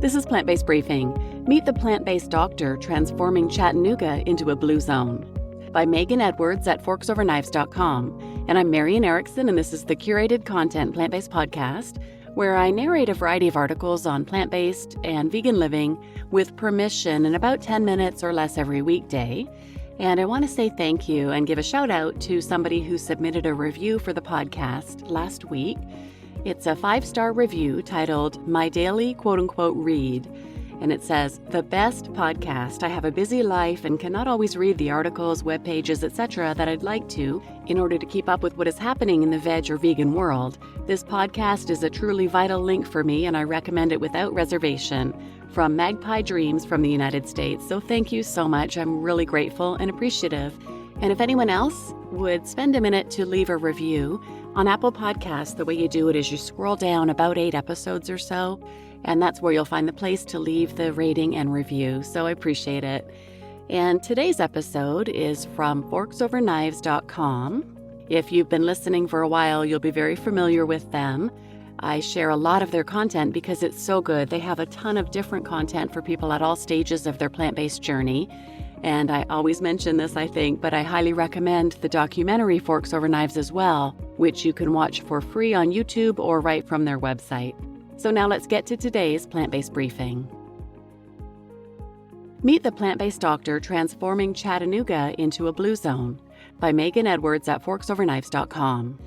This is Plant-Based Briefing. Meet the plant-based doctor transforming Chattanooga into a blue zone by Megan Edwards at forksoverknives.com. And I'm Marian Erickson, and this is the curated content plant-based podcast where I narrate a variety of articles on plant-based and vegan living with permission in about 10 minutes or less every weekday. And I want to say thank you and give a shout out to somebody who submitted a review for the podcast last week. It's a 5-star review titled My Daily Quote-Unquote Read. And it says, "The best podcast. I have a busy life and cannot always read the articles, web pages, etc. that I'd like to in order to keep up with what is happening in the veg or vegan world. This podcast is a truly vital link for me and I recommend it without reservation. From Magpie Dreams from the United States." So thank you so much. I'm really grateful and appreciative. And if anyone else would spend a minute to leave a review on Apple Podcasts, the way you do it is you scroll down about 8 episodes or so, and that's where you'll find the place to leave the rating and review. So I appreciate it. And today's episode is from forksoverknives.com. If you've been listening for a while, you'll be very familiar with them. I share a lot of their content because it's so good. They have a ton of different content for people at all stages of their plant-based journey. And I always mention this, I think, but I highly recommend the documentary Forks Over Knives as well, which you can watch for free on YouTube or right from their website. So now let's get to today's plant-based briefing. Meet the plant-based doctor transforming Chattanooga into a blue zone by Megan Edwards at forksoverknives.com.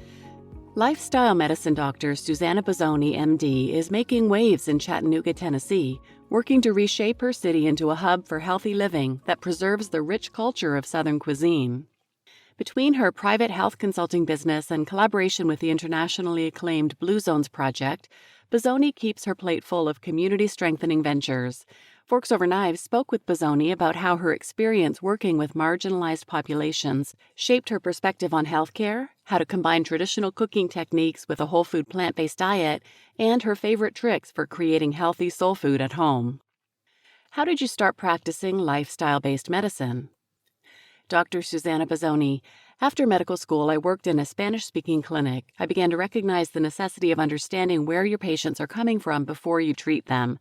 Lifestyle medicine doctor Susanna Bozzoni, MD, is making waves in Chattanooga, Tennessee, working to reshape her city into a hub for healthy living that preserves the rich culture of Southern cuisine. Between her private health consulting business and collaboration with the internationally acclaimed Blue Zones Project, Bozzoni keeps her plate full of community-strengthening ventures. Forks Over Knives spoke with Bozzoni about how her experience working with marginalized populations shaped her perspective on healthcare, how to combine traditional cooking techniques with a whole food plant-based diet, and her favorite tricks for creating healthy soul food at home. How did you start practicing lifestyle-based medicine? Dr. Susanna Bozzoni: After medical school, I worked in a Spanish-speaking clinic. I began to recognize the necessity of understanding where your patients are coming from before you treat them.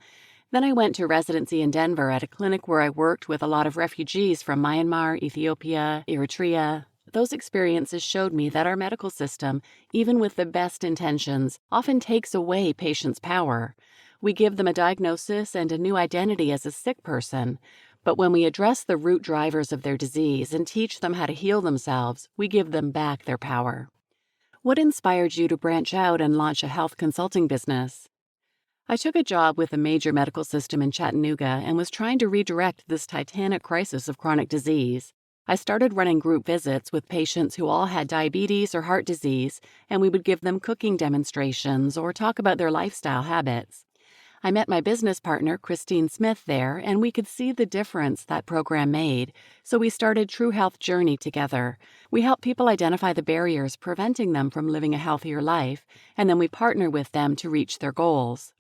Then I went to residency in Denver at a clinic where I worked with a lot of refugees from Myanmar, Ethiopia, Eritrea. Those experiences showed me that our medical system, even with the best intentions, often takes away patients' power. We give them a diagnosis and a new identity as a sick person. But when we address the root drivers of their disease and teach them how to heal themselves, we give them back their power. What inspired you to branch out and launch a health consulting business? I took a job with a major medical system in Chattanooga and was trying to redirect this titanic crisis of chronic disease. I started running group visits with patients who all had diabetes or heart disease, and we would give them cooking demonstrations or talk about their lifestyle habits. I met my business partner, Christine Smith, there, and we could see the difference that program made, so we started True Health Journey together. We help people identify the barriers preventing them from living a healthier life, and then we partner with them to reach their goals.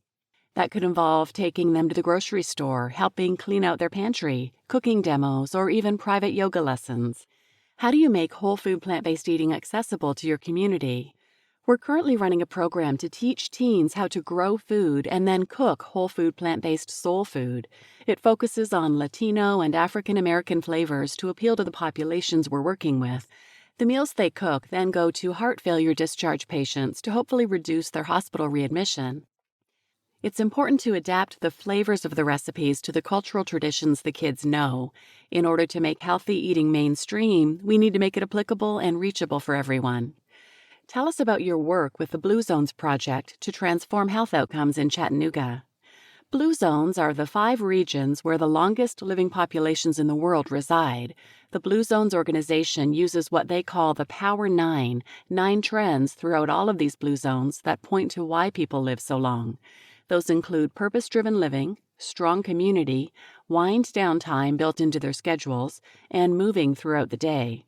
That could involve taking them to the grocery store, helping clean out their pantry, cooking demos, or even private yoga lessons. How do you make whole food plant-based eating accessible to your community? We're currently running a program to teach teens how to grow food and then cook whole food plant-based soul food. It focuses on Latino and African American flavors to appeal to the populations we're working with. The meals they cook then go to heart failure discharge patients to hopefully reduce their hospital readmission. It's important to adapt the flavors of the recipes to the cultural traditions the kids know. In order to make healthy eating mainstream, we need to make it applicable and reachable for everyone. Tell us about your work with the Blue Zones Project to transform health outcomes in Chattanooga. Blue Zones are the 5 regions where the longest living populations in the world reside. The Blue Zones organization uses what they call the Power 9 trends throughout all of these Blue Zones that point to why people live so long. Those include purpose-driven living, strong community, wind-down time built into their schedules, and moving throughout the day.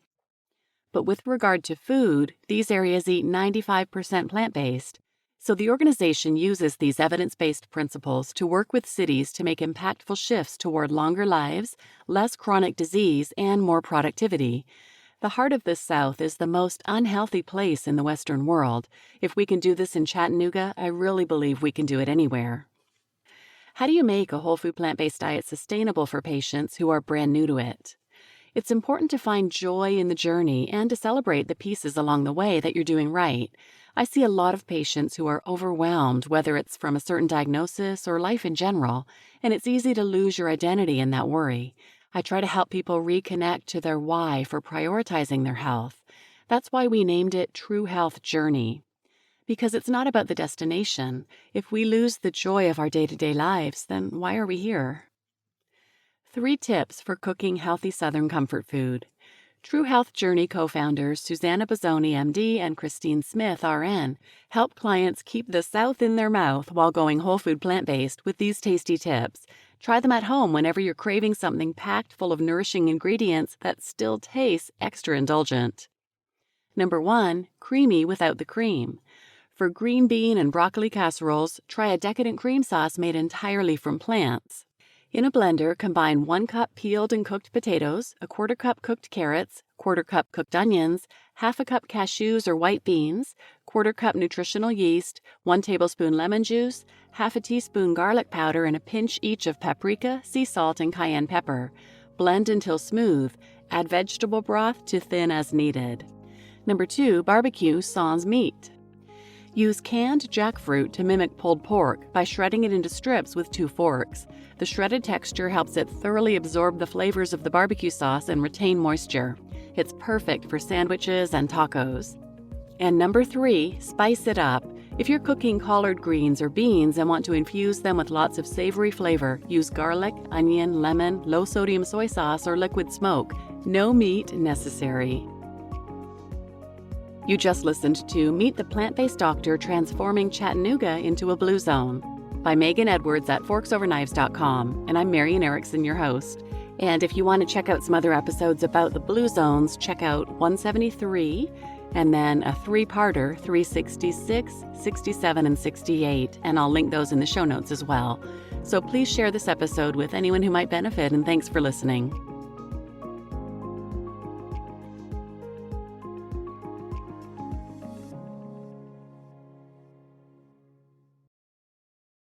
But with regard to food, these areas eat 95% plant-based. So the organization uses these evidence-based principles to work with cities to make impactful shifts toward longer lives, less chronic disease, and more productivity. The heart of the South is the most unhealthy place in the Western world. If we can do this in Chattanooga, I really believe we can do it anywhere. How do you make a whole food plant-based diet sustainable for patients who are brand new to it? It's important to find joy in the journey and to celebrate the pieces along the way that you're doing right. I see a lot of patients who are overwhelmed, whether it's from a certain diagnosis or life in general, and it's easy to lose your identity in that worry. I try to help people reconnect to their why for prioritizing their health. That's why we named it True Health Journey. Because it's not about the destination. If we lose the joy of our day-to-day lives, then why are we here? 3 tips for cooking healthy Southern comfort food. True Health Journey co-founders Susanna Bozzoni, MD, and Christine Smith, RN, help clients keep the South in their mouth while going whole food plant-based with these tasty tips. Try them at home whenever you're craving something packed full of nourishing ingredients that still tastes extra indulgent. Number 1, creamy without the cream. For green bean and broccoli casseroles, try a decadent cream sauce made entirely from plants. In a blender, combine 1 cup peeled and cooked potatoes, a 1/4 cup cooked carrots, 1/4 cup cooked onions, 1/2 cup cashews or white beans, 1/4 cup nutritional yeast, 1 tablespoon lemon juice, 1/2 teaspoon garlic powder, and a pinch each of paprika, sea salt, and cayenne pepper. Blend until smooth. Add vegetable broth to thin as needed. Number 2, barbecue sans meat. Use canned jackfruit to mimic pulled pork by shredding it into strips with 2 forks. The shredded texture helps it thoroughly absorb the flavors of the barbecue sauce and retain moisture. It's perfect for sandwiches and tacos. And number 3, spice it up. If you're cooking collard greens or beans and want to infuse them with lots of savory flavor, use garlic, onion, lemon, low-sodium soy sauce, or liquid smoke. No meat necessary. You just listened to Meet the Plant-Based Doctor Transforming Chattanooga into a Blue Zone by Megan Edwards at forksoverknives.com, and I'm Marian Erickson, your host. And if you want to check out some other episodes about the Blue Zones, check out 173, and then a 3-parter, 366, 67, and 68, and I'll link those in the show notes as well. So please share this episode with anyone who might benefit, and thanks for listening.